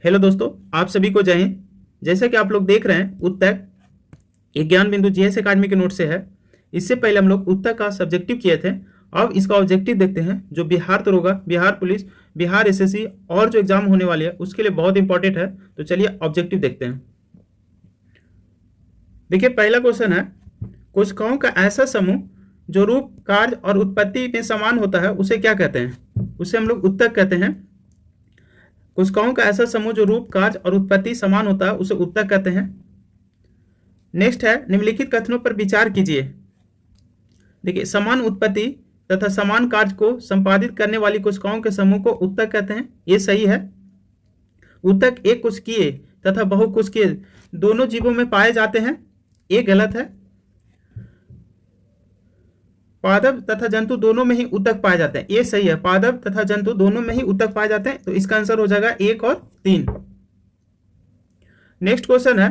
Hello दोस्तों, आप सभी को जय हिंद। जैसा कि आप लोग देख रहे हैं, उत्तर एक ज्ञान बिंदु जीएस अकादमी के नोट से है। इससे पहले हम लोग उत्तर का सब्जेक्टिव किए थे। अब इसका ऑब्जेक्टिव देखते हैं, जो बिहार दरोगा, बिहार पुलिस, बिहार एसएससी और जो एग्जाम होने वाली है उसके लिए बहुत इंपॉर्टेंट है। तो चलिए ऑब्जेक्टिव देखते हैं। देखिए, पहला क्वेश्चन है, कोशिकाओं का ऐसा समूह जो रूप, कार्य और उत्पत्ति में समान होता है उसे क्या कहते हैं? उसे हम लोग उत्तक कहते हैं। कोशिकाओं का ऐसा समूह जो रूप, कार्य और उत्पत्ति समान होता है उसे उत्तक कहते हैं। नेक्स्ट है, निम्नलिखित कथनों पर विचार कीजिए। देखिए, समान उत्पत्ति तथा समान कार्य को संपादित करने वाली कोशिकाओं के समूह को उत्तक कहते हैं। ये सही है। उत्तक एक कोशिकीय तथा बहुकोशिकीय दोनों जीवों में पाए जाते हैं। ये गलत है। पादप तथा जंतु दोनों में ही उत्तक पाए जाते हैं। ये सही है। पादप तथा जंतु दोनों में ही उत्तक पाए जाते हैं। तो इसका आंसर हो जाएगा 1 और 3। नेक्स्ट क्वेश्चन है,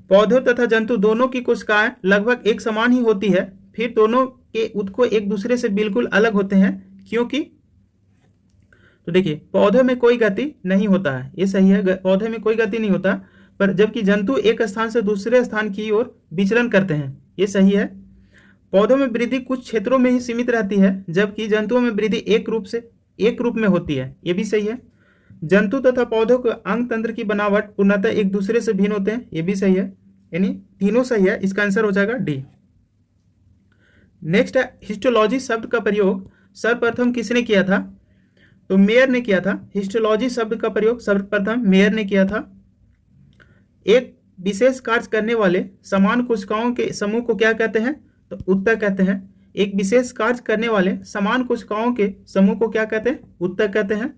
पौधों तथा जंतु दोनों की कोशिकाएं लगभग एक समान ही होती है, फिर दोनों के उत्तक एक दूसरे से बिल्कुल अलग होते हैं, क्योंकि? तो देखिए, पौधों में कोई गति नहीं होता है। ये सही है, पौधे में कोई गति नहीं होता, पर जबकि जंतु एक स्थान से दूसरे स्थान की ओर विचलन करते हैं। ये सही है। पौधों में वृद्धि कुछ क्षेत्रों में ही सीमित रहती है, जबकि जंतुओं में वृद्धि एक रूप में होती है। ये भी सही है। जंतु तथा पौधों के अंग तंत्र की बनावट पूर्णतः एक दूसरे से भिन्न होते हैं। ये भी सही है। यानी तीनों सही है। इसका आंसर हो जाएगा डी। नेक्स्ट है, हिस्टोलॉजी शब्द का प्रयोग सर्वप्रथम किसने किया था? तो मेयर ने किया था। हिस्टोलॉजी शब्द का प्रयोग सर्वप्रथम मेयर ने किया था। एक विशेष कार्य करने वाले समान कोशिकाओं के समूह को क्या कहते हैं? तो उत्तक कहते हैं। एक विशेष कार्य करने वाले समान कोशिकाओं के समूह को क्या कहते हैं? उत्तक कहते हैं।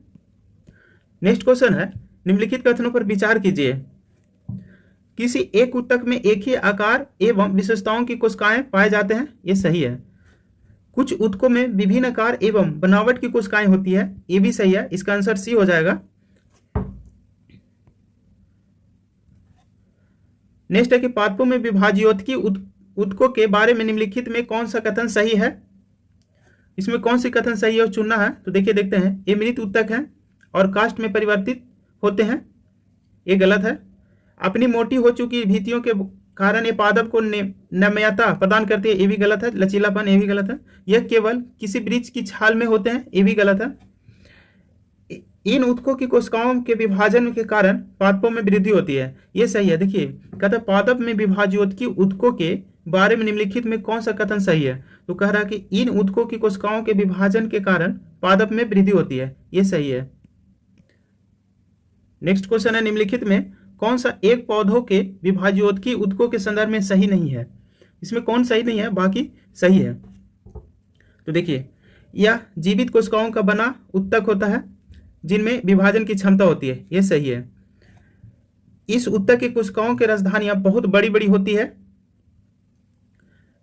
नेक्स्ट क्वेश्चन है, निम्नलिखित कथनों पर विचार कीजिए। किसी एक उत्तक में एक ही आकार एवं विशेषताओं की कोशिकाएं पाए जाते हैं। ये सही है। कुछ उत्तकों में विभिन्न आकार एवं बनावट की कोशिकाएं होती है। ये भी सही है। इसका आंसर सी हो जाएगा। नेक्स्ट है कि पादपों में विभाज्योत्की उत्तकों के बारे में निम्नलिखित में कौन सा कथन सही है? इसमें कौन सी कथन सही है और चुनना है। तो देखिए, देखते हैं। ये मृत उत्तक है और काष्ठ में परिवर्तित होते हैं। ये गलत है। अपनी मोटी हो चुकी भित्तियों के कारण ये पादप को नम्यता प्रदान करती है। ये भी गलत है। लचीलापन, ये भी गलत है। यह केवल किसी वृक्ष की छाल में होते हैं। ये भी गलत है। इन उत्तकों की कोशिकाओं के विभाजन के कारण पादपों में वृद्धि होती है। ये सही है। देखिए, कहता है पादप में विभाज्योत्की उत्तकों के बारे में निम्नलिखित में कौन सा कथन सही है? तो कह रहा है कि इन उत्तकों की कोशिकाओं के विभाजन के कारण पादप में वृद्धि होती है। ये सही है। नेक्स्ट क्वेश्चन है, निम्नलिखित में कौन सा एक पौधों के विभाज्योत्की उत्तकों के संदर्भ में सही नहीं है? इसमें कौन सही नहीं है, बाकी सही है। तो देखिए, यह जीवित कोशिकाओं का बना उत्तक होता है जिनमें विभाजन की क्षमता होती है। यह सही है। इस उत्तक की कोशिकाओं की राजधानियां बहुत बड़ी बड़ी होती है।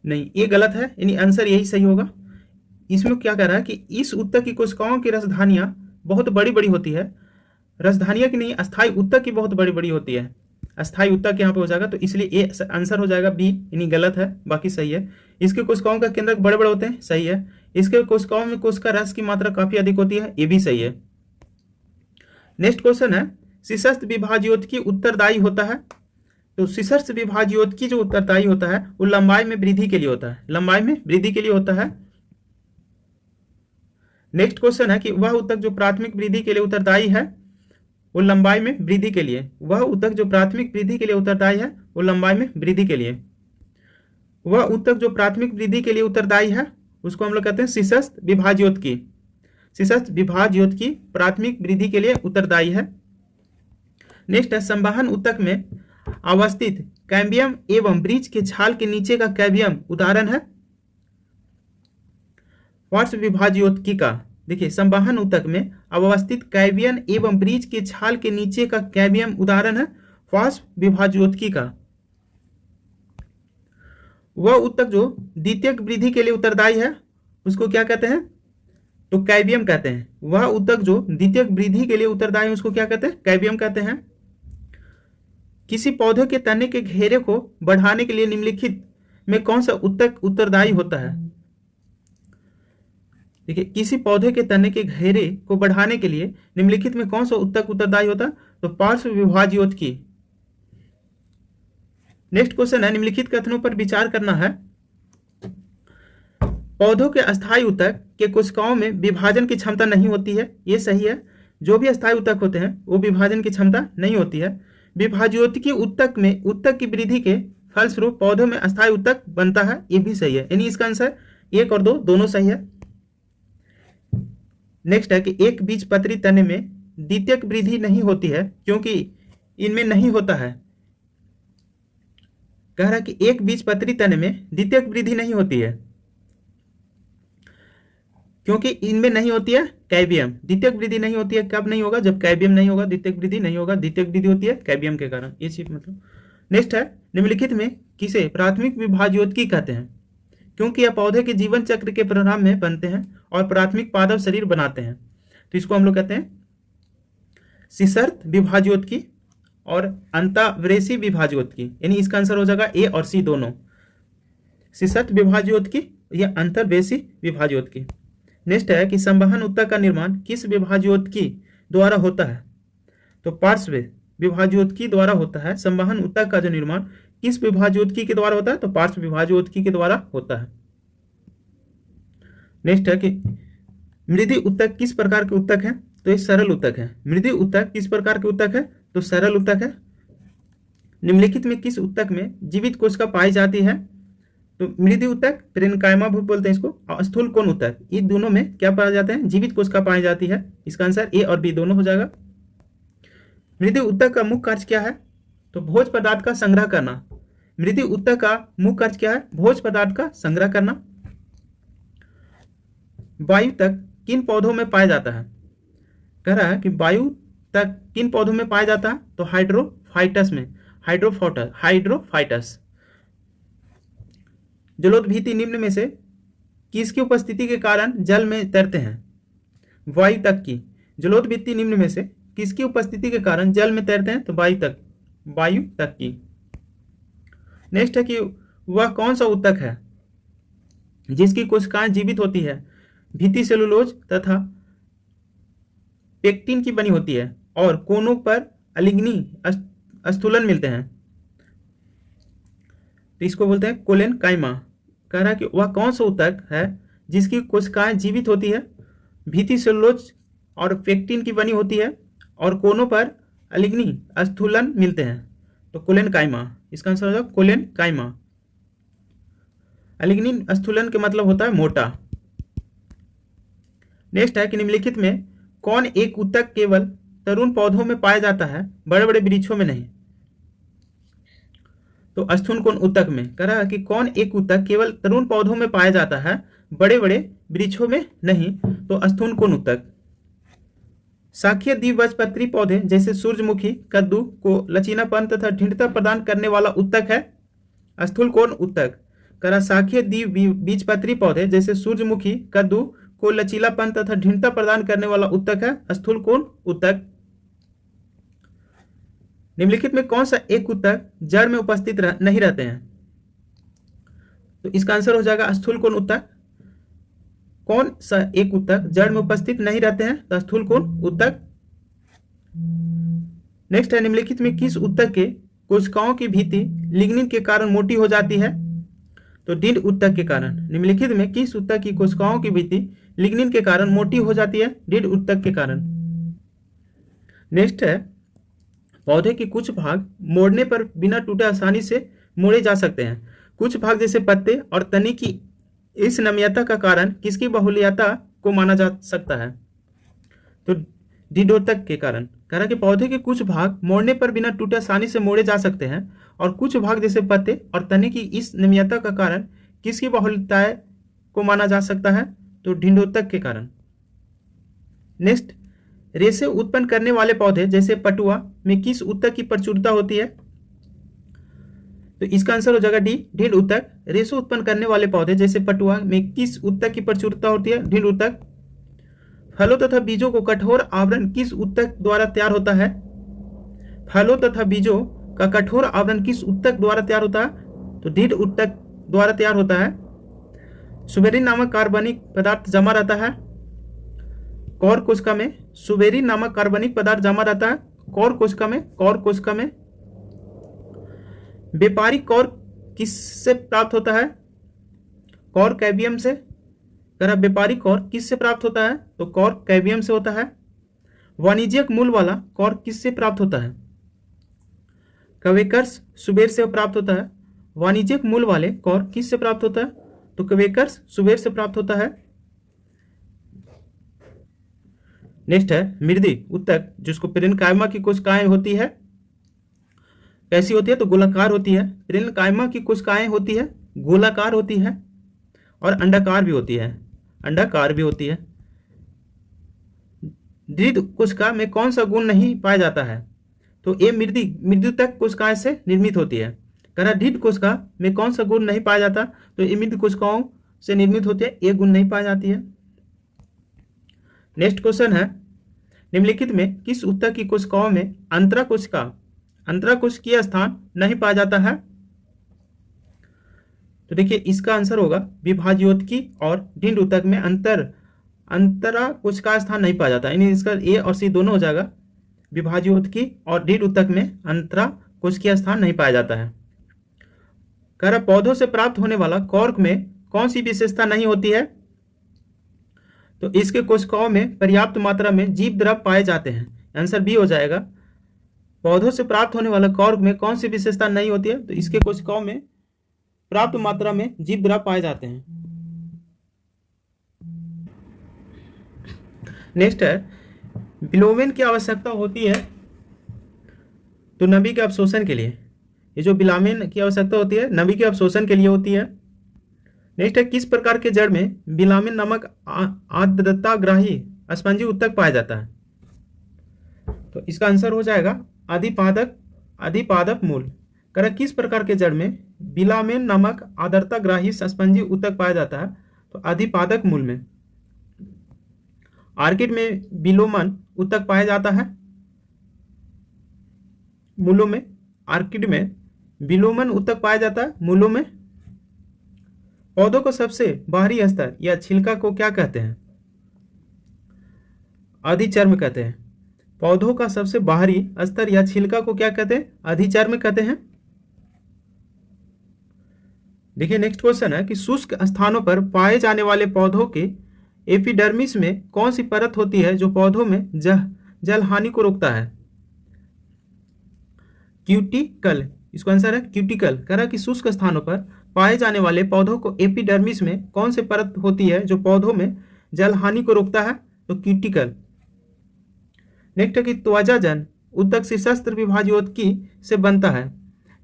नहीं, ये गलत है। यानी आंसर यही सही होगा। इसमें क्या कह रहा है कि इस उत्तक की कोशिकाओं की राजधानियां बहुत बड़ी बड़ी होती है। राजधानियां की नहीं, अस्थायी उत्तक की बहुत बड़ी बड़ी होती है। अस्थायी उत्तक यहाँ पे हो जाएगा। तो इसलिए ये आंसर हो जाएगा बी, यानी गलत है, बाकी सही है। इसके कोशिकाओं का केंद्रक बड़े बड़े होते हैं। सही है। इसके कोशिकाओं में कोशिका रस की मात्रा काफी अधिक होती है। ये भी सही है। नेक्स्ट क्वेश्चन है, शीर्षस्थ विभाज्योत्की उत्तरदायी होता है। तो शीर्षस्थ विभाज्योत्की जो उत्तरदायी होता है वो लंबाई में वृद्धि के लिए होता है। लंबाई में वृद्धि के लिए होता है। नेक्स्ट क्वेश्चन है कि वह उत्तक जो प्राथमिक वृद्धि के लिए उत्तरदायी है वो लंबाई में वृद्धि के लिए, वह उत्तक जो प्राथमिक वृद्धि के लिए उत्तरदायी है वो लंबाई में वृद्धि के लिए, वह उत्तक जो प्राथमिक वृद्धि के लिए उत्तरदायी है उसको हम लोग कहते हैं शीर्षस्थ विभाज्योत्की। शीर्षस्थ विभाज्योत्की प्राथमिक वृद्धि के लिए उत्तरदायी है। नेक्स्ट है, संवहन उत्तक में अवस्थित कैम्बियम एवं वृक्ष के छाल के नीचे का कैम्बियम उदाहरण है पार्श्व विभाज्योत्की का। देखिए, संवहन उत्तक में अवस्थित कैम्बियम एवं वृक्ष के छाल के नीचे का कैम्बियम उदाहरण है पार्श्व विभाज्योत्की का। वह उत्तक जो द्वितीयक वृद्धि के लिए उत्तरदायी है उसको क्या कहते हैं? तो कैम्बियम कहते हैं। वह उत्तक जो द्वितीयक वृद्धि के लिए उत्तरदायी है उसको क्या कहते हैं? कैम्बियम कहते हैं। किसी पौधे के तने के घेरे को बढ़ाने के लिए निम्नलिखित में कौन सा उत्तक उत्तरदायी होता है? देखिए, किसी पौधे के तने के घेरे को बढ़ाने के लिए निम्नलिखित में कौन सा उत्तक उत्तरदायी होता है? तो पार्श्व विभाज्योतकी। नेक्स्ट क्वेश्चन है, निम्नलिखित कथनों पर विचार करना है। पौधों के अस्थायी उत्तक के कोशिकाओं में विभाजन की क्षमता नहीं होती है, ये सही है। जो भी अस्थायी उत्तक होते हैं वो विभाजन की क्षमता नहीं होती है। विभाज्योतकी उत्तक में उत्तक की वृद्धि के फलस्वरूप पौधों में अस्थायी उत्तक बनता है, ये भी सही है। यानी इसका आंसर 1 और 2 दोनों सही है। नेक्स्ट है कि एक बीजपत्री तने में द्वितीयक वृद्धि नहीं होती है क्योंकि इनमें नहीं होता है। कह रहा है कि एक बीजपत्री तने में द्वितीयक वृद्धि नहीं होती है क्योंकि इनमें नहीं होती है कैबियम। द्वितीयक वृद्धि नहीं होती है, कब नहीं होगा? जब कैबियम नहीं होगा, द्वितीयक वृद्धि नहीं होगा। द्वितीयक वृद्धि होती है कैबियम के कारण, ये चीज मतलब। नेक्स्ट है, निम्नलिखित में किसे प्राथमिक विभाज्योतकी कहते हैं? क्योंकि यह पौधे के जीवन चक्र के प्रारंभ में बनते हैं और प्राथमिक पादप शरीर बनाते हैं, तो इसको हम लोग कहते हैं सीसर्त विभाज्योतकी और अंतावृषि विभाज्योतकी। यानी इसका आंसर हो जाएगा ए और सी दोनों, सीसर्त विभाज्योतकी या अंतर्वृषि विभाज्योतकी। नेक्स्ट है कि संवहन उत्तक का निर्माण किस विभाज्योतकी द्वारा होता है? तो पार्श्व विभाज्योतकी द्वारा होता है। संवहन उत्तक का जो निर्माण किस विभाज्योतकी के द्वारा होता है? तो पार्श्व विभाज्योतकी के द्वारा होता है। नेक्स्ट है कि मृदि उत्तक किस प्रकार के उत्तक है? तो ये सरल उत्तक है। मृदि उत्तक किस प्रकार के उत्तक है? तो सरल उत्तक है। निम्नलिखित में किस उत्तक में जीवित कोशिका पाई जाती है? तो मृदि उत्तक, पेरेन्काइमा भी बोलते हैं इसको, और स्थूल कोण उत्तक, इन दोनों में क्या पाया जाता है? जीवित कोशिका पाई जाती है। इसका आंसर ए और बी दोनों हो जाएगा। मृदि उत्तक का मुख्य कार्य क्या है? तो भोज पदार्थ का संग्रह करना। मृदि उत्तक का मुख्य कार्य क्या है? भोज पदार्थ का संग्रह करना। वायु तक किन पौधों में पाया जाता है? कह रहा है कि वायु तक किन पौधों में पाया जाता है? तो हाइड्रोफाइटस में, हाइड्रोफाइटस। जलोदभीति निम्न में से किसकी उपस्थिति के कारण जल में तैरते हैं? वायु तक की। जलोदभीति निम्न में से किसकी उपस्थिति के कारण जल में तैरते हैं? तो वायु तक की। नेक्स्ट है कि वह कौन सा उत्तक है जिसकी कोशिकाएं जीवित होती है, भित्ति सेलुलोज तथा पेक्टिन की बनी होती है और कोनों पर अलिग्नी स्थूलन मिलते हैं, तो इसको बोलते हैं कोलेनकाइमा। कह रहा है कि वह कौन सा उत्तक है जिसकी कोशिकाएं जीवित होती है, भित्ति सेलुलोज और पेक्टिन की बनी होती है और कोनों पर अलिग्नी स्थूलन मिलते हैं, तो कोलेनकाइमा। इसका आंसर हो जाएगा कोलेनकाइमा। अलिग्नी स्थूलन के मतलब होता है मोटा। नेक्स्ट है कि निम्नलिखित में कौन एक उत्तक केवल तरुण पौधों में पाया जाता है, बड़े बड़े वृक्षों में नहीं? तो स्थूल कोण उत्तक में। कह रहा है कि कौन एक उत्तक केवल तरुण पौधों में पाया जाता है, बड़े बड़े वृक्षों में नहीं? तो स्थूल कोण उत्तक। शाखीय द्विबीजपत्री पौधे जैसे सूरजमुखी, कद्दू को लचीलापन तथा ढींढता प्रदान करने वाला उत्तक है स्थूल कोण उत्तक। कह रहा शाखीय द्विबीजपत्री पौधे जैसे सूरजमुखी, कद्दू को लचीलापन तथा ढींढता प्रदान करने वाला उत्तक है स्थूल कोण उत्तक। निम्नलिखित में कौन सा एक उत्तक जड़ में उपस्थित नहीं रहते हैं? तो इसका आंसर हो जाएगा स्थूल कोण उत्तक। कौन सा एक उत्तक जड़ में उपस्थित नहीं रहते हैं? तो स्थूल कोण उत्तक। नेक्स्ट है, निम्नलिखित में किस उत्तक के कोशिकाओं की भित्ति लिग्निन के कारण मोटी हो जाती है? तो ढींढ उत्तक के कारण। निम्नलिखित में किस उत्तक की कोशिकाओं की भित्ति लिग्निन के कारण मोटी हो जाती है? ढींढ उत्तक के कारण। नेक्स्ट है, पौधे के कुछ भाग मोड़ने पर बिना टूटे आसानी से मोड़े जा सकते हैं। कुछ भाग जैसे पत्ते और तनी की इस नम्यता का कारण किसकी बहुल्यता को माना जा सकता है? तो ढींढोत्तक के कारण। कह रहा है कि पौधे के कुछ भाग मोड़ने पर बिना टूटे आसानी से मोड़े जा सकते हैं और कुछ भाग जैसे पत्ते और तने की इस नम्यता का कारण किसकी बहुल्यता को माना जा सकता है? तो ढींढोत्तक के कारण। नेक्स्ट, रेशे उत्पन्न करने वाले पौधे जैसे पटुआ में किस उत्तक की प्रचुरता होती है? तो इसका आंसर हो जाएगा डी, ढींढ उत्तक। रेशे उत्पन्न करने वाले पौधे जैसे पटुआ में किस उत्तक की प्रचुरता होती है? ढींढ उत्तक। फलों तथा बीजों को कठोर आवरण किस उत्तक द्वारा तैयार होता है? फलों तथा बीजों का कठोर आवरण किस उत्तक द्वारा तैयार होता है? तो ढींढ उत्तक द्वारा तैयार होता है। सुबेरिन नामक कार्बनिक पदार्थ जमा रहता है कौर कोशिका में। सुबेरिन नामक कार्बनिक पदार्थ जमा रहता है कौर कोशिका में। कौर कोशिका में व्यापारिक कौर किससे प्राप्त होता है? कौर कैबियम से। अगर व्यापारिक कौर किससे प्राप्त होता है? तो कौर कैबियम से होता है। वाणिज्यिक मूल वाला कौर किससे प्राप्त होता है? क्वेकर्स सुबेर से प्राप्त होता है। वाणिज्यिक मूल वाले कौर किससे प्राप्त होता है? तो क्वेकर्स सुबेर से प्राप्त होता है। नेक्स्ट है मृदी उत्तक, जिसको पेरेन्काइमा की कोशिकाएं होती है। कैसी होती है? तो गोलाकार होती है। पेरेन्काइमा की कोशिकाएं होती है गोलाकार होती है और अंडाकार भी होती है। अंडाकार भी होती है। दृढ़ कोशिका में कौन सा गुण नहीं पाया जाता है? तो ये मृदुतक कोशिकाएं से निर्मित होती है। कह दृढ़ कोशिका में कौन सा गुण नहीं पाया जाता? तो ये मृदु कोशिकाओं से निर्मित होती है, ये गुण नहीं पाई जाती है। नेक्स्ट क्वेश्चन है निम्नलिखित में किस उत्तक की कोशिकाओं में अंतराकोशिकीय स्थान नहीं पाया जाता है? तो देखिए इसका आंसर होगा विभाज्योतकी और दृढ़ उत्तक में अंतराकोशिकीय स्थान नहीं पाया जाता, यानी इसका ए और सी दोनों हो जाएगा। विभाज्योतकी और दृढ़ उत्तक में अंतराकोशिकीय स्थान नहीं पाया जाता है। कह रहा पौधों से प्राप्त होने वाला कॉर्क में कौन सी विशेषता नहीं होती है? तो इसके कोशिकाओं में पर्याप्त मात्रा में जीव द्रव पाए जाते हैं। आंसर बी हो जाएगा। पौधों से प्राप्त होने वाला कॉर्क में कौन सी विशेषता नहीं होती है? तो इसके कोशिकाओं में पर्याप्त मात्रा में जीव द्रव पाए जाते हैं। नेक्स्ट है बिलोमेन की आवश्यकता होती है तो नमी के अवशोषण के लिए। ये जो बिलोमेन की आवश्यकता होती है नमी के अवशोषण के लिए होती है। नेक्स्ट है किस प्रकार के जड़ में बिलोमेन नामक आर्द्रताग्राही स्पंजी उत्तक पाया जाता है? तो इसका आंसर हो जाएगा अधिपादप मूल। कह रहा किस प्रकार के जड़ में बिलोमेन नामक आर्द्रताग्राही स्पंजी उत्तक पाया जाता है? तो अधिपादक मूल में। आर्किड में बिलोमन उत्तक पाया जाता है मूलों में। आर्किड में बिलोमन उत्तक पाया जाता है मूलों में। पौधों को सबसे बाहरी स्तर या छिलका को क्या कहते हैं? अधिचर्म कहते हैं। पौधों का सबसे बाहरी स्तर या छिलका को क्या कहते हैं? अधिचर्म कहते हैं। देखिए नेक्स्ट क्वेश्चन है कि शुष्क स्थानों पर पाए जाने वाले पौधों के एपिडर्मिस में कौन सी परत होती है जो पौधों में जल हानि को रोकता है? क्यूटिकल। इसका आंसर है क्यूटिकल। कह रहा कि शुष्क स्थानों पर पाए जाने वाले पौधों को एपिडर्मिस में कौन सी परत होती है जो पौधों में जल हानि को रोकता है? तो क्यूटिकल। नेक्स्ट है कि त्वचाजन उत्तक शीर्षस्त्र विभाज्योतकी से बनता है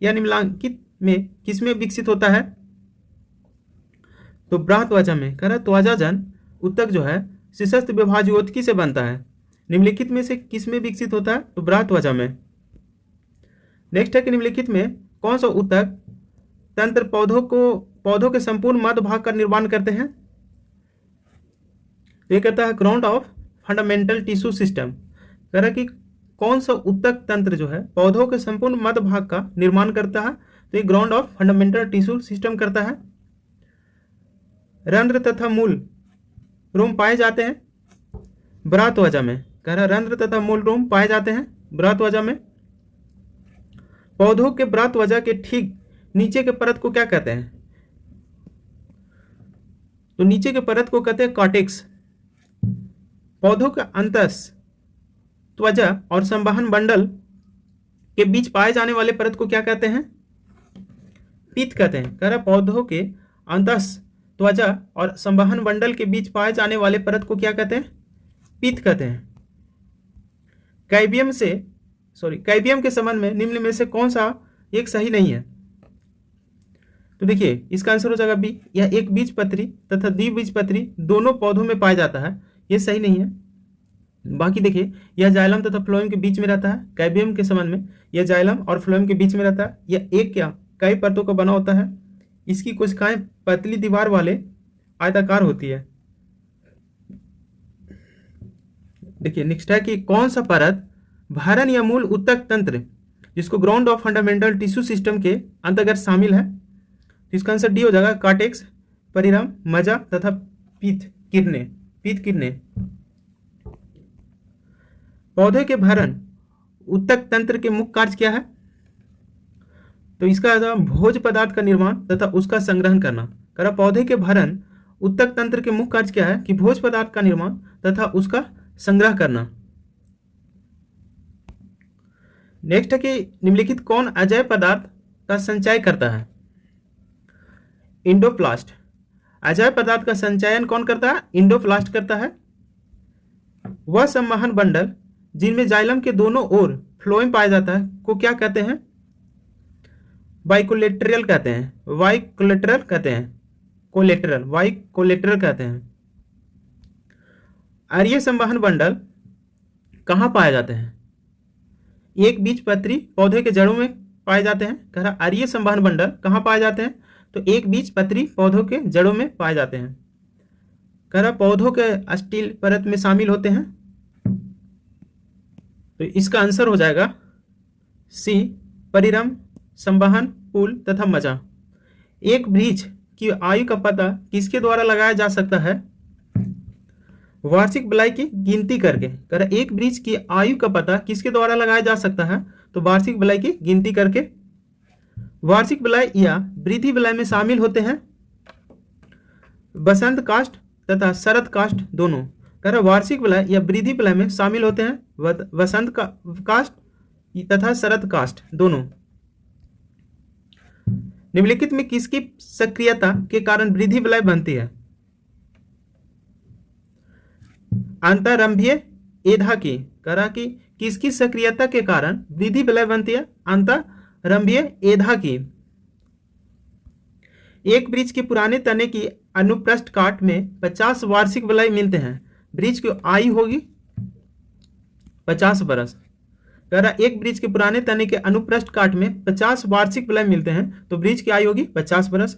या निम्नलिखित में किसमें विकसित होता है? तो ब्राह्त्वचा में। कह रहा त्वचाजन उत्तक जो है शीर्षस्त्र विभाज्योतकी से बनता है। निम्नलिखित में से किसमें विकसित होता है? तो ब्राह्त्वचा में। नेक्स्ट है कि निम्नलिखित में कौन सा उत्तक तंत्र पौधों के संपूर्ण मध्य भाग का निर्माण करते हैं? ये करता है ground of fundamental tissue system. कह रहा कि कौन सा उत्तक तंत्र जो है पौधों के संपूर्ण मध्य भाग का निर्माण करता है? तो ये ground of fundamental tissue system करता है। रंध्र तथा मूल रोम पाए जाते हैं ब्राह्त्वचा में। कह रहा रंध्र तथा मूल रोम पाए जाते हैं ब्राह्त्वचा में। पौधों के ब्राह्त्वचा के ठीक नीचे के परत को क्या कहते हैं? तो नीचे के परत को कहते हैं कॉर्टेक्स। पौधों के अंतस त्वचा और संवहन मंडल के बीच पाए जाने वाले परत को क्या कहते हैं? पीत कहते हैं। कह रहा पौधों के अंतस त्वचा और संवहन मंडल के बीच पाए जाने वाले परत को क्या कहते हैं? पीत कहते हैं। कैबियम के संबंध में निम्न में से कौन सा एक सही नहीं है? तो देखिए इसका आंसर हो जाएगा बी। यह एक बीजपत्री तथा द्विबीजपत्री दोनों पौधों में पाया जाता है, ये सही नहीं है। बाकी देखिए यह जाइलम तथा फ्लोएम के बीच में रहता है। कैबियम के संबंध में यह जाइलम और फ्लोएम के बीच में रहता है। यह एक क्या कई परतों का बना होता है। इसकी कोशिकाएं पतली दीवार वाले आयताकार होती है। देखिए नेक्स्ट है कि कौन सा परत भारण या मूल उत्तक तंत्र जिसको ground of fundamental tissue system के अंतर्गत शामिल है? तो इसका आंसर डी हो जाएगा कॉर्टेक्स। परिरम, मजा तथा पीत किरणें। पौधे के भरण उत्तक तंत्र के मुख्य कार्य क्या है? तो इसका भोज्य पदार्थ का निर्माण तथा उसका संग्रहण करना। करा पौधे के भरण उत्तक तंत्र के मुख्य कार्य क्या है? कि भोज्य पदार्थ का निर्माण तथा उसका संग्रह करना। नेक्स्ट है कि निम्नलिखित कौन अजैव पदार्थ का संचय करता है? इंडोप्लास्ट। अजैव पदार्थ का संचयन कौन करता है? इंडोप्लास्ट करता है। वह संवहन बंडल जिनमें जाइलम के दोनों ओर फ्लोएम पाया जाता है को क्या कहते हैं? बाइकोलेटरल कहते हैं, बाइकोलेटरल कहते हैं, कोलेटरल, बाइकोलेटरल कहते हैं। अरीय संवहन बंडल कहाँ पाए जाते हैं? एक बीजपत्री पौधे के जड़ों में पाए जाते हैं। कह रहा अरीय संवहन बंडल कहाँ पाए जाते हैं? तो एक बीजपत्री पौधों के जड़ों में पाए जाते हैं। कह रहा पौधों के स्टील परत में शामिल होते हैं। तो इसका आंसर हो जाएगा सी, परिरम, संवहन, पुल तथा मजा। एक वृक्ष की आयु का पता किसके द्वारा लगाया जा सकता है? वार्षिक बलाई की गिनती करके। कर एक वृक्ष की आयु का पता किसके द्वारा लगाया जा सकता है? तो वार्षिक बलाई की गिनती करके। वार्षिक बलाई या वृद्धि बलाई में शामिल होते हैं वसंत काष्ठ तथा शरद काष्ठ दोनों। कर वार्षिक बलाई या वृद्धि बलाई में शामिल होते हैं वसंत काष्ठ तथा शरद काष्ठ दोनों। निम्नलिखित में किसकी सक्रियता के कारण वृद्धि बलाई बनती है? अंतरंभीय एधा की। करा कि किसकी सक्रियता के कारण वृद्धि बलाई बनती है? अंतरंभीय एधा की। एक वृक्ष के पुराने तने की अनुप्रस्थ काट में 50 वार्षिक बलाई मिलते हैं। वृक्ष की आयु होगी 50 वर्ष। कह रहा एक वृक्ष के पुराने तने के अनुप्रस्थ काट में 50 वार्षिक बलाई मिलते हैं तो वृक्ष की आयु होगी 50 वर्ष।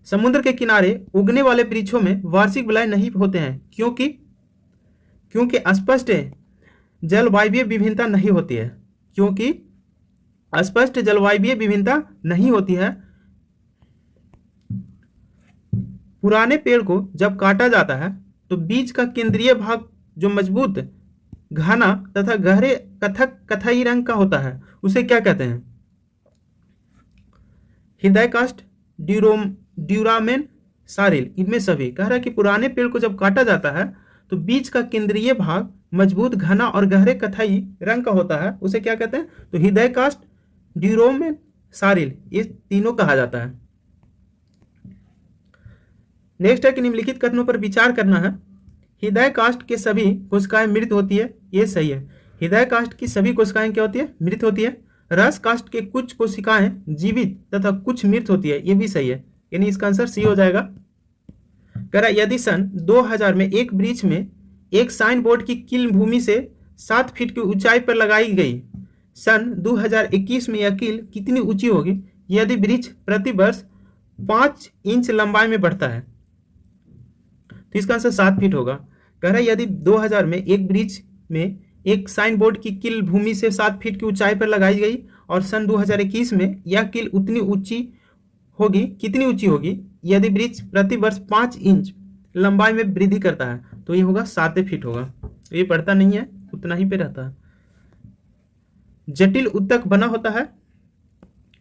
समुद्र के किनारे उगने वाले वृक्षों में वार्षिक बलाई नहीं होते हैं। क्योंकि स्पष्ट जलवायवीय विभिन्नता नहीं होती है। क्योंकि स्पष्ट जलवायवीय विभिन्नता नहीं होती है। पुराने पेड़ को जब काटा जाता है तो बीज का केंद्रीय भाग जो मजबूत, घना तथा गहरे कथाई रंग का होता है उसे क्या कहते हैं? हृदय काष्ठ, ड्यूरामेन, सारिल, इनमें सभी। कह रहा है कि पुराने पेड़ को जब काटा जाता है तो बीज का केंद्रीय भाग मजबूत, घना और गहरे कथाई रंग का होता है उसे क्या कहते हैं? तो हृदय काष्ठ, ड्यूरामेन, सारिल, ये तीनों कहा जाता है। नेक्स्ट है कि निम्नलिखित कथनों पर विचार करना है। हृदय काष्ठ के सभी कोशिकाएं मृत होती है, ये सही है। हृदय काष्ठ की सभी कोशिकाएं क्या होती है? मृत होती है। रस काष्ठ के कुछ कोशिकाएं जीवित तथा कुछ मृत होती है, ये भी सही है। यानी इसका आंसर सी हो जाएगा। कह रहा यदि सन 2000 में एक वृक्ष में एक साइन बोर्ड की कील भूमि से 7 फीट की ऊंचाई पर लगाई गई, सन 2021 में यह कील कितनी ऊंची होगी यदि वृक्ष प्रति वर्ष 5 इंच लंबाई में बढ़ता है? तो इसका आंसर 7 फीट होगा। कह रहा है यदि 2000 में एक वृक्ष में एक साइन बोर्ड की कील भूमि से 7 फीट की ऊंचाई पर लगाई गई और सन 2021 में यह कील उतनी ऊंची होगी, कितनी ऊंची होगी यदि वृक्ष प्रति वर्ष 5 इंच लंबाई में वृद्धि करता है? तो ये होगा 7 फीट होगा। तो ये बढ़ता नहीं है, उतना ही पे रहता है। जटिल उत्तक बना होता है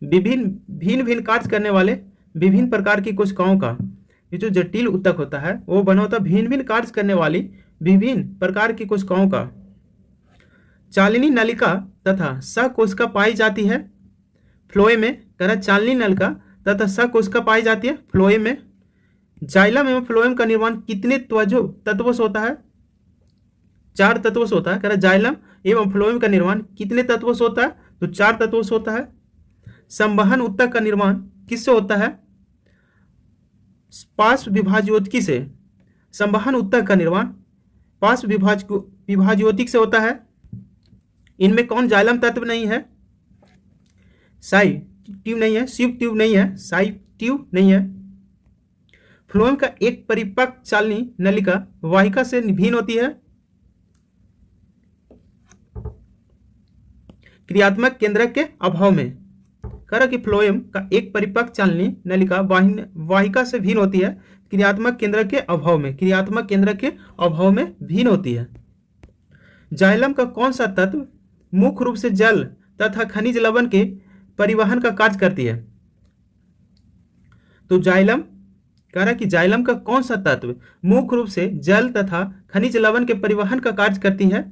भिन्न कार्य करने वाले विभिन्न प्रकार की कोशिकाओं का। ये जो जटिल उत्तक होता है वो बना होता है भिन्न कार्य करने वाली विभिन्न प्रकार की कोशिकाओं का। चालिनी नलिका तथा सकोशिका पाई जाती है फ्लोएम में। कह रहा चालिनी नलिका तथा सकोशिका पाई जाती है फ्लोएम में। जाइलम एवं फ्लोएम का निर्माण कितने तत्वों से होता है? 4 तत्वों से होता है। कह रहा जाइलम एवं फ्लोएम का निर्माण कितने तत्वों से होता है? तो 4 तत्वों से होता है। संवहन उत्तक का निर्माण किससे होता है? पार्श्व विभाज्योतिकी से। संवहन उत्तक का निर्माण पार्श्व विभाज्योतिक से होता है। इनमें कौन जाइलम तत्व नहीं है? साई ट्यूब नहीं है, शिव ट्यूब नहीं है, साई ट्यूब नहीं है। फ्लोएम का एक परिपक्व चालिनी नलिका वाहिका से भिन्न होती है क्रियात्मक केंद्रक के अभाव में। कह रहा कि फ्लोएम का एक परिपक्व चालनी नलिका वाहिका से भिन्न होती है क्रियात्मक केंद्र के अभाव में, क्रियात्मक केंद्र के अभाव में भिन्न होती है। जाइलम का कौन सा तत्व मुख्य रूप से जल तथा खनिज लवण के परिवहन का कार्य करती है? तो जाइलम कह रहा कि जाइलम का कौन सा तत्व मुख्य रूप से जल तथा खनिज लवण के परिवहन का कार्य करती है?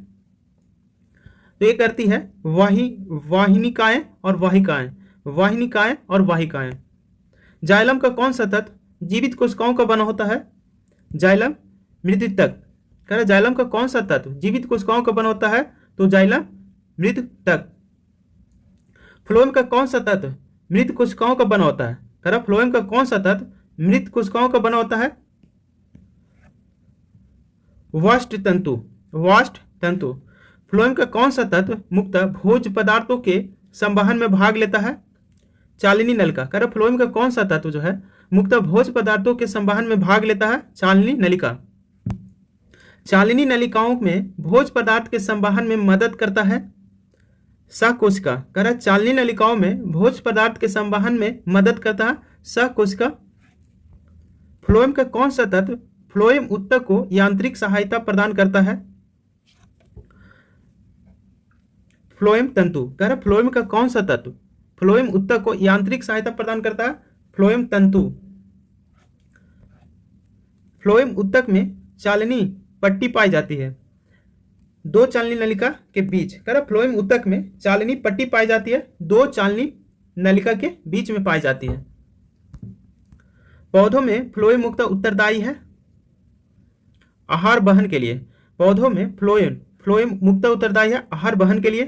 तो ये करती है वाहिनिकाएं और वाहिकाएं, वाहिनिकाएं और वाहिकाएं। जाइलम का कौन सा तत्व जीवित कोशिकाओं का बना होता है? जाइलम मृतक। कह रहा जाइलम का कौन सा तत्व जीवित कोशिकाओं का बना होता है? तो जाइलम मृतक। फ्लोएम का कौन सा तत्व मृत कोशिकाओं का बना होता है? कह रहा फ्लोएम का कौन सा तत्व मृत कोशिकाओं का बना होता है? वाष्ट तंतु, वाष्ट तंतु। फ्लोएम का कौन सा तत्व मुक्त भोज्य पदार्थों के संवहन में भाग लेता है? चालनी नलिका। कह रहा फ्लोएम का कौन सा तत्व जो है मुक्त भोज्य पदार्थों के संवहन में भाग लेता है? चालनी नलिका। चालनी नलिकाओं में भोज्य पदार्थ के संवहन में मदद करता है सहकोशिका। कह रहा चालनी नलिकाओं में भोज्य पदार्थ के संवहन में मदद करता है सहकोशिका। फ्लोएम का कौन सा तत्व फ्लोएम ऊतक को यांत्रिक सहायता प्रदान करता है? फ्लोएम तंतु। कह रहा फ्लोएम का कौन सा तत्व फ्लोएम ऊतक को यांत्रिक सहायता प्रदान करता है? फ्लोएम तंतु। फ्लोएम ऊतक में चालनी पट्टी पाई जाती है दो चालनी नलिका के बीच। कह रहा फ्लोएम ऊतक में चालनी पट्टी पाई जाती है दो चालनी नलिका के बीच में पाई जाती है। पौधों में फ्लोएम मुक्त उत्तरदायी है आहार वहन के लिए। पौधों में फ्लोएम मुक्त उत्तरदायी है आहार वहन के लिए।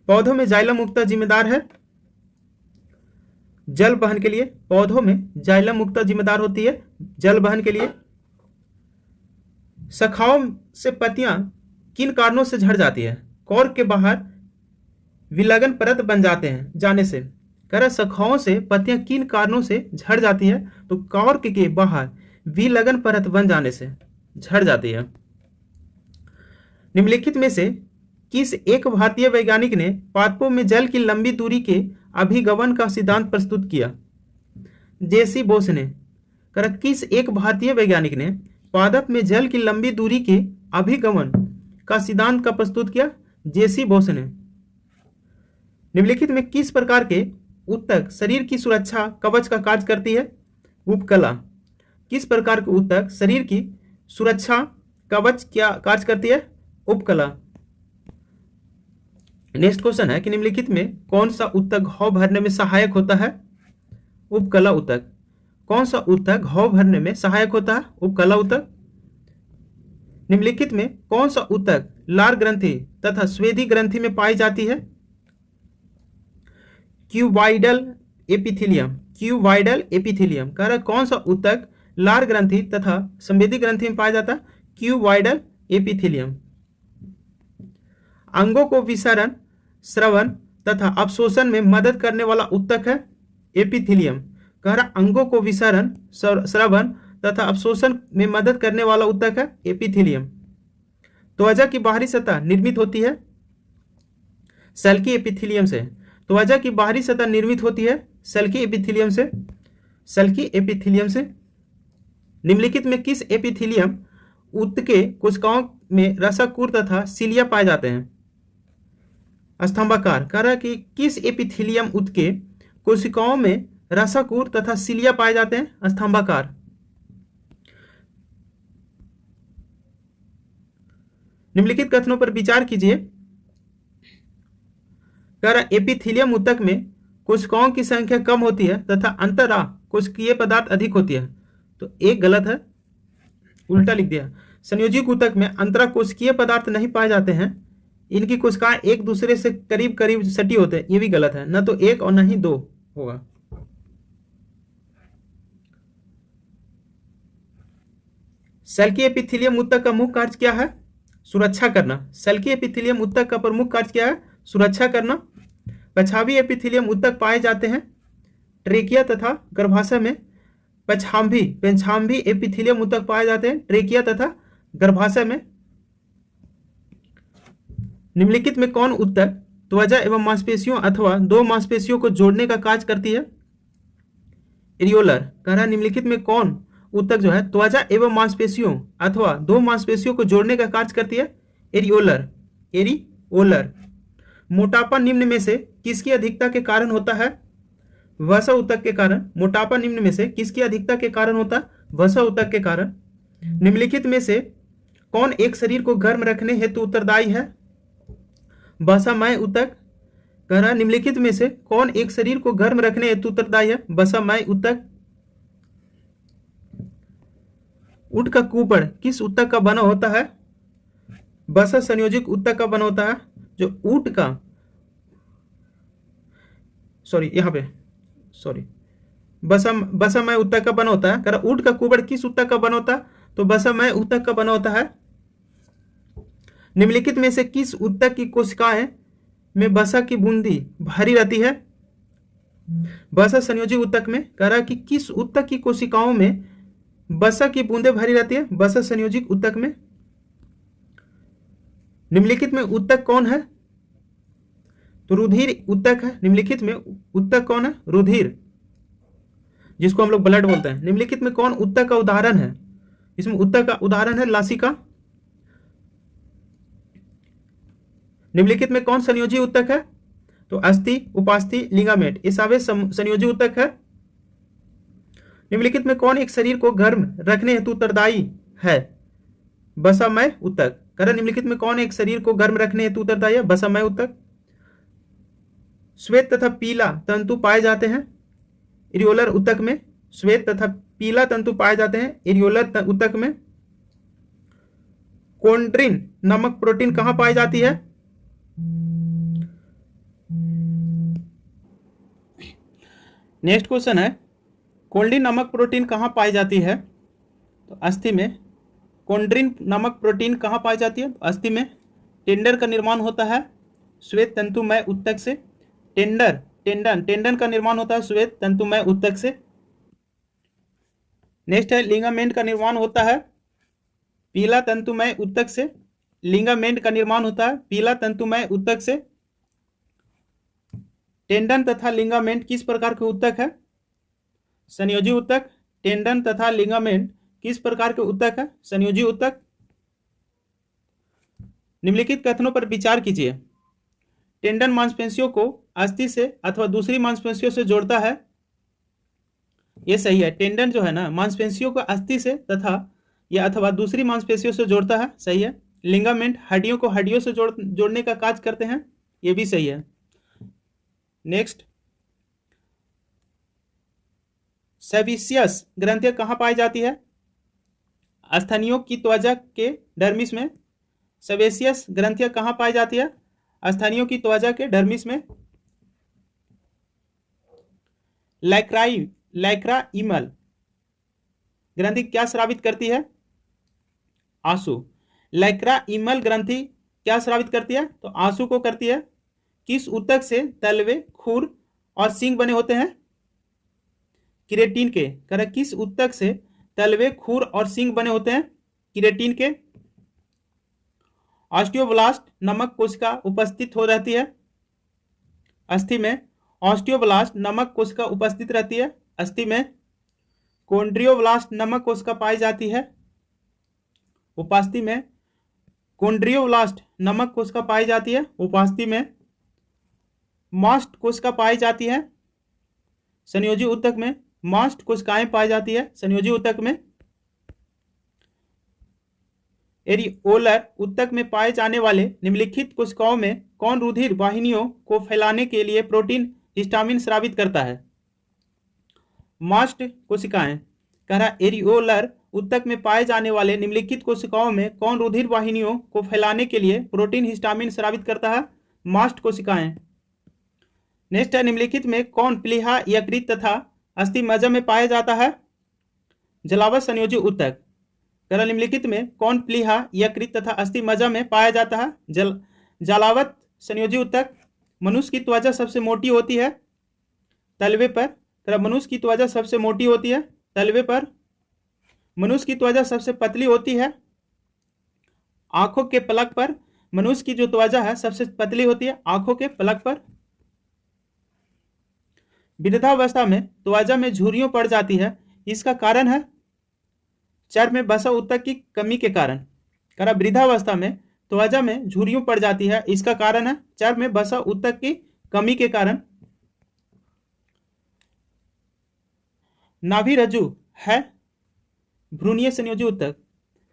पौधों में जाइलम मुक्त जिम्मेदार है जल वहन के लिए। पौधों में जाइलम मुक्त जिम्मेदार होती है जल वहन के लिए। शाखाओं से पत्तियां किन कारणों से झड़ जाती है? कॉर्क के बाहर विलगन परत बन जाने से। कह रहा शाखाओं से पत्तियां किन कारणों से झड़ जाती है? तो कॉर्क के बाहर विलगन परत बन जाने से झड़ जाती है। निम्नलिखित में से किस एक भारतीय वैज्ञानिक ने पादपों में जल की लंबी दूरी के अभिगमन का सिद्धांत प्रस्तुत किया? जेसी बोस ने। कह रहा किस एक भारतीय वैज्ञानिक ने पादप में जल की लंबी दूरी के अभिगमन का सिद्धांत का प्रस्तुत किया? जेसी बोस ने। निम्नलिखित में किस प्रकार के ऊतक शरीर की सुरक्षा कवच का कार्य करती है? उपकला। किस प्रकार के ऊतक शरीर की सुरक्षा कवच क्या कार्य करती है? उपकला। नेक्स्ट क्वेश्चन है कि निम्नलिखित में कौन सा ऊतक घाव भरने में सहायक होता है? उपकला ऊतक। कौन सा ऊतक घाव भरने में सहायक होता है? उपकला ऊतक। निम्नलिखित में कौन सा ऊतक लार ग्रंथि तथा स्वेदी ग्रंथि में पाई जाती है? Cuboidal epithelium. Cuboidal epithelium. कह रहा कौन सा ऊतक लार ग्रंथि तथा संवेदी ग्रंथि में पाया जाता है? Cuboidal epithelium. अंगों को विसरण श्रवण तथा अवशोषण में मदद करने वाला ऊतक है एपिथेलियम। कह रहा अंगों को विसरण श्रवण तथा अवशोषण में मदद करने वाला ऊतक है एपिथेलियम। त्वचा की बाहरी सतह निर्मित होती है सल्की एपिथेलियम से। त्वचा की बाहरी सतह निर्मित होती है सल्की एपिथेलियम से। सल्की एपिथेलियम से। निम्नलिखित में किस एपिथेलियम ऊतके कोशिकाओं में रसाकूर तथा सिलिया पाए जाते हैं? स्तंभाकार। कह रहा कि किस एपिथेलियम ऊतके कोशिकाओं में रसाकूर तथा सिलिया पाए जाते हैं? स्तंभाकार। निम्नलिखित कथनों पर विचार कीजिए। कह रहा एपिथेलियम ऊतक में कोशिकाओं की संख्या कम होती है तथा अंतरा कोशिकीय पदार्थ अधिक होती है। तो एक गलत है, उल्टा लिख दिया। संयोजिक ऊतक में अंतरा कोशिकीय पदार्थ नहीं पाए जाते हैं। इनकी कोशिकाएं एक दूसरे से करीब करीब सटी होते हैं। ये भी गलत है, न तो एक और न ही दो होगा। सल्की एपिथेलियम ऊतक का मुख्य कार्य क्या है? सुरक्षा करना। सल्की एपिथेलियम ऊतक का प्रमुख कार्य क्या है? सुरक्षा करना। पछावी एपिथेलियम ऊतक पाए जाते हैं ट्रेकिया तथा गर्भाशय में। पेछावी एपिथेलियम ऊतक पाए जाते हैं ट्रेकिया तथा गर्भाशय में। निम्नलिखित में कौन ऊतक त्वचा एवं मांसपेशियों अथवा दो मांसपेशियों को जोड़ने का कार्य करती है? एरियोलर। कह रहा है निम्नलिखित में कौन ऊतक जो है त्वचा एवं मांसपेशियों अथवा दो मांसपेशियों को जोड़ने का कार्य करती है? एरियोलर। एरियोलर। मोटापा निम्न में से किसकी अधिकता के कारण होता है? वसा ऊतक के कारण। मोटापा निम्न में से किसकी अधिकता के कारण होता है? वसा ऊतक के कारण। निम्नलिखित में से कौन एक शरीर को गर्म रखने हेतु उत्तरदायी है? वसामय ऊतक। कह रहा निम्नलिखित में से कौन एक शरीर को गर्म रखने हेतु उत्तरदायी है? वसामय ऊतक। ऊँट का कुपड़ किस ऊतक का बना होता है? वसा संयोजिक ऊतक का बना होता है। जो ऊँट का वसामय ऊतक का बना होता है। कह रहा ऊँट का कुबड़ किस ऊतक का बना होता है? तो वसामय ऊतक का बना होता है। निम्नलिखित में से किस ऊतक की कोशिकाएं में वसा की बूंदी भरी रहती है? वसा संयोजी ऊतक में। कह रहा कि किस ऊतक की कोशिकाओं में वसा की बूंदें भरी रहती है? वसा संयोजी ऊतक में। निम्नलिखित में ऊतक कौन है? तो रुधिर ऊतक है। निम्नलिखित में ऊतक कौन है? रुधिर, जिसको हम लोग ब्लड बोलते हैं। निम्नलिखित में कौन ऊतक का उदाहरण है? इसमें ऊतक का उदाहरण है लासिका। निम्नलिखित में कौन संयोजी ऊतक है? तो अस्थि, उपास्थि, लिगामेंट, ये सभी संयोजी ऊतक है। निम्नलिखित में कौन एक शरीर को गर्म रखने हेतु उत्तरदायी है? वसामय ऊतक। कारण निम्नलिखित में कौन एक शरीर को गर्म रखने हेतु उत्तरदायी है? वसामय ऊतक। श्वेत तथा पीला तंतु पाए जाते हैं एरियोलर ऊतक में। श्वेत तथा पीला तंतु पाए जाते हैं एरियोलर ऊतक में। कोंड्रिन नामक प्रोटीन कहां पाई जाती है? नेक्स्ट क्वेश्चन है कोल्ड्रिन नामक प्रोटीन कहां पाई जाती है? तो अस्थि में। कोंड्रिन नामक प्रोटीन कहां पाई जाती है? अस्थि में। टेंडर का निर्माण होता है श्वेत तंतुमय ऊतक से। टेंडन का निर्माण होता है श्वेत तंतुमय ऊतक से। नेक्स्ट है लिगामेंट का निर्माण होता है पीला तंतुमय ऊतक से। लिगामेंट का निर्माण होता है पीला तंतुमय ऊतक से। टेंडन तथा लिगामेंट किस प्रकार के ऊतक है? संयोजी ऊतक। टेंडन तथा लिगामेंट किस प्रकार के ऊतक है? संयोजी ऊतक। निम्नलिखित कथनों पर विचार कीजिए। टेंडन मांसपेशियों को अस्थि से अथवा दूसरी मांसपेशियों से जोड़ता है। यह सही है। टेंडन जो है ना मांसपेशियों को अस्थि से तथा या अथवा दूसरी मांसपेशियों से जोड़ता है। सही है। लिगामेंट हड्डियों को हड्डियों से जोड़ने का कार्य करते हैं। यह भी सही है। नेक्स्ट, सेबेशियस ग्रंथियां कहां पाई जाती है? अस्थानियों की त्वचा के डर्मिस में। सेबेशियस ग्रंथियां कहां पाई जाती है? अस्थानियों की त्वचा के डर्मिस में। लाइक्राइमल ग्रंथि क्या स्रावित करती है? आंसू। लाइक्राइमल ग्रंथि क्या स्रावित करती है? तो आंसू को करती है। किस ऊतक से तलवे, खुर और सींग बने होते हैं? किरेटिन के। कह किस ऊतक से तलवे, खुर और सींग बने होते हैं? किरेटिन के। ऑस्टियोब्लास्ट नामक कोशिका उपस्थित हो रहती है अस्थि में। ऑस्टियोब्लास्ट नामक कोशिका उपस्थित रहती है अस्थि में। कोन्ड्रियोब्लास्ट नामक कोशिका पाई जाती है उपास्थि में। कोन्ड्रियोब्लास्ट नामक कोशिका पाई जाती है उपास्थि में। मास्ट कोशिका पाई जाती है संयोजी ऊतक में। मास्ट कोशिकाएं पाई जाती है संयोजी ऊतक में। एरियोलर ऊतक में पाए जाने वाले निम्नलिखित कोशिकाओं में कौन रुधिर वाहिनियों को फैलाने के लिए प्रोटीन हिस्टामिन स्रावित करता है? मास्ट कोशिकाएं। कह रहा एरियोलर ऊतक में पाए जाने वाले निम्नलिखित कोशिकाओं में कौन रुधिर वाहिनियों को फैलाने के लिए प्रोटीन हिस्टामिन स्रावित करता है? मास्ट कोशिकाएं। नेक्स्ट है निम्नलिखित में कौन प्लीहा, यकृत तथा अस्थि मज्जा में पाया जाता है? जलावत संयोजी ऊतक। कह निम्नलिखित में कौन प्लीहा, यकृत तथा अस्थि मज्जा में पाया जाता है? जलावत संयोजी ऊतक। मनुष्य की त्वचा सबसे मोटी होती है तलवे पर। मनुष्य की त्वचा सबसे मोटी होती है तलवे पर। मनुष्य की त्वचा सबसे पतली होती है आंखों के पलक पर। मनुष्य की जो त्वचा है सबसे पतली होती है आंखों के पलक पर। वृद्धावस्था में त्वचा में झुर्रियों पड़ जाती है, इसका कारण है चर्म में वसा ऊतक की कमी के कारण। करा वृद्धावस्था में त्वचा में झुर्रियों पड़ जाती है, इसका कारण है चर्म में वसा ऊतक की कमी के कारण। नाभि रज्जु है भ्रूणीय संयोजी ऊतक,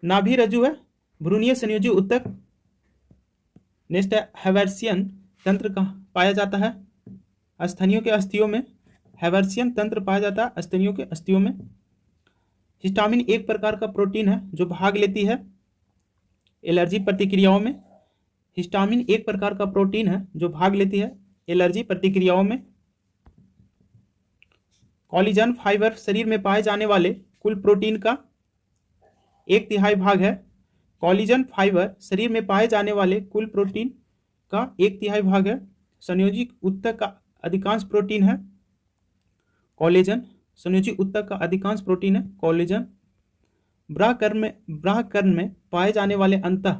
नाभि रज्जु है भ्रूणीय संयोजी ऊतक। नेक्स्ट है हैवर्सियन तंत्र कहाँ पाया जाता है? स्तनियों के अस्थियों में हैवर्सियन तंत्र पाया जाता है स्तनियों के अस्थियों में। हिस्टामिन एक प्रकार का प्रोटीन है जो भाग लेती है एलर्जी प्रतिक्रियाओं में। हिस्टामिन एक प्रकार का प्रोटीन है जो भाग लेती है एलर्जी प्रतिक्रियाओं में। कोलेजन फाइबर शरीर में पाए जाने वाले कुल प्रोटीन का 1/3 भाग है। कोलेजन फाइबर शरीर में पाए जाने वाले कुल प्रोटीन का 1/3 भाग है। संयोजी ऊतक का अधिकांश प्रोटीन है कोलेजन, संयोजी ऊतक का अधिकांश प्रोटीन है कोलेजन। ब्राहकर्ण में पाए जाने वाले अंतः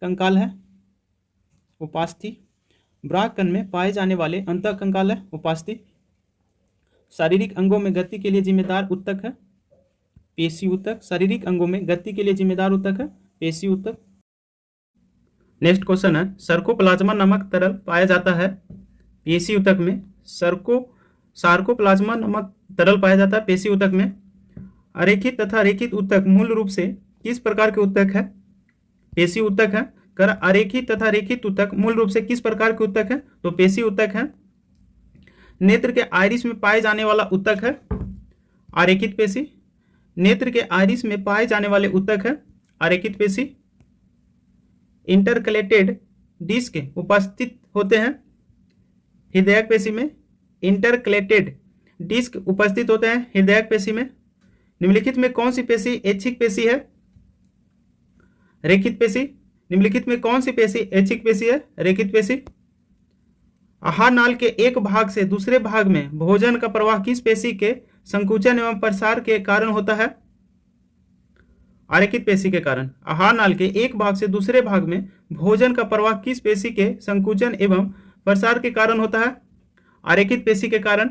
कंकाल है उपास्थि। ब्राहकर्ण में पाए जाने वाले अंतः कंकाल है उपास्थि। शारीरिक अंगों में गति के लिए जिम्मेदार ऊतक है पेशी ऊतक। शारीरिक अंगों में गति के लिए जिम्मेदार ऊतक है पेशी ऊतक। नेक्स्ट क्वेश्चन है सार्कोप्लाज्मा नामक तरल पाया जाता है पेशी ऊतक में। सार्कोप्लाज्मा नामक तरल पाया जाता है पेशी ऊतक में। अरेखित तथा रेखित ऊतक मूल रूप से किस प्रकार के ऊतक है? पेशी ऊतक है। कर अरेखित तथा रेखित ऊतक मूल रूप से किस प्रकार के ऊतक है? तो पेशी ऊतक है। नेत्र के आइरिस में पाए जाने वाला ऊतक है आरेखित पेशी। नेत्र के आइरिस में पाए जाने वाले ऊतक है आरेखित पेशी। इंटरकलेटेड डिस्क उपस्थित होते हैं हृदयक पेशी में। इंटरकलेटेड डिस्क उपस्थित होते हैं हृदयक पेशी में। निम्नलिखित में कौन सी पेशी ऐच्छिक पेशी है? रेखित पेशी। निम्नलिखित में कौन सी पेशी ऐच्छिक पेशी है? रेखित पेशी। आहार नाल के एक भाग से दूसरे भाग में भोजन का प्रवाह किस पेशी के संकुचन एवं प्रसार के कारण होता है? आरेखित पेशी के कारण। आहार नाल के एक भाग से दूसरे भाग में भोजन का प्रवाह किस पेशी के संकुचन एवं प्रसार के कारण होता है? आरेखित पेशी के कारण।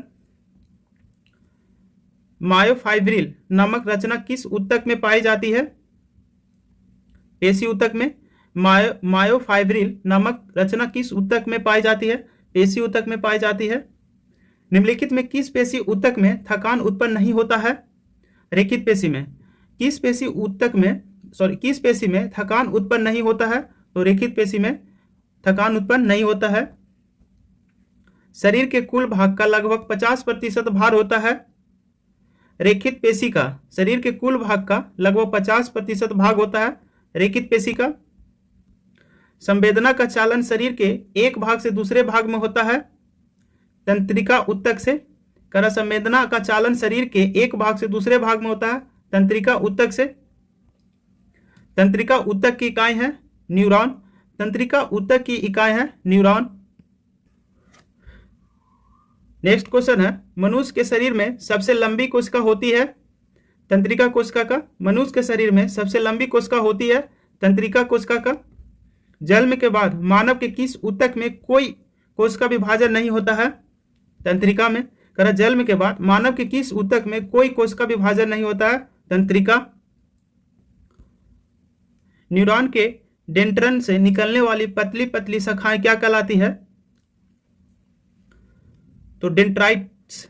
मायोफाइब्रिल नामक रचना किस ऊतक में पाई जाती है? पेशी ऊतक में। मायोफाइब्रिल नामक रचना किस ऊतक में पाई जाती है? पेशी ऊतक में पाई जाती है। निम्नलिखित में किस पेशी ऊतक में थकान उत्पन्न नहीं होता है? रेखित पेशी में। किस पेशी में थकान उत्पन्न नहीं होता है? तो रेखित पेशी में थकान उत्पन्न नहीं होता है। शरीर के कुल भाग का लगभग 50% भार होता है रेखित पेशी का। शरीर के कुल भाग का लगभग 50% भाग होता है रेखित पेशी का। संवेदना का चालन शरीर के एक भाग से दूसरे भाग में होता है तंत्रिका ऊतक से। करा संवेदना का चालन शरीर के एक भाग से दूसरे भाग में होता है तंत्रिका ऊतक से। तंत्रिका ऊतक की इकाई है न्यूरॉन। तंत्रिका ऊतक की इकाई है न्यूरॉन। नेक्स्ट क्वेश्चन है मनुष्य के शरीर में सबसे लंबी कोशिका होती है तंत्रिका कोशिका का। मनुष्य के शरीर में सबसे लंबी कोशिका होती है तंत्रिका कोशिका का। जन्म के बाद मानव के किस ऊतक में कोई कोशिका विभाजन नहीं होता है? तंत्रिका में। करा जन्म के बाद मानव के किस ऊतक में कोई कोशिका विभाजन नहीं होता है? तंत्रिका। न्यूरॉन के डेंड्रन से निकलने वाली पतली पतली शाखाएं क्या कहलाती है? तो डेंड्राइट्स।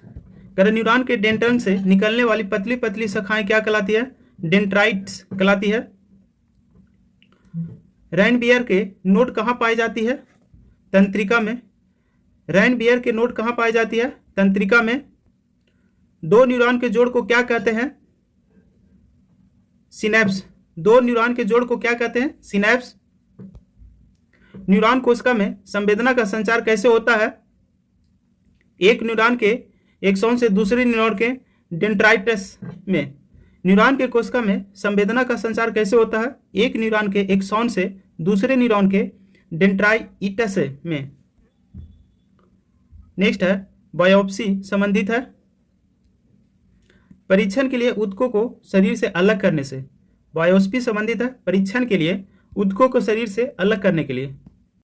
करा न्यूरॉन के डेंड्रन से निकलने वाली पतली पतली शाखाएं क्या कहलाती है? डेंड्राइट्स कहलाती है। रैनबियर के नोड कहाँ पाई जाती है? तंत्रिका में। रैनबियर के नोड कहाँ पाई जाती है? तंत्रिका में। दो न्यूरॉन के जोड़ को क्या कहते हैं? सिनैप्स। दो न्यूरॉन के जोड़ को क्या कहते हैं? सिनैप्स। न्यूरॉन कोशिका में संवेदना का संचार कैसे होता है? एक न्यूरॉन के एक्सॉन से दूसरे न्यूरॉन के डेंड्राइट्स में। न्यूरॉन के कोशिका में संवेदना का संचार कैसे होता है? एक न्यूरॉन के एक्सॉन से दूसरे न्यूरॉन के डेंड्राइट्स में। नेक्स्ट है बायोप्सी संबंधित है परीक्षण के लिए ऊतकों को शरीर से अलग करने से। बायोप्सी संबंधित है परीक्षण के लिए ऊतकों को शरीर से अलग करने के लिए।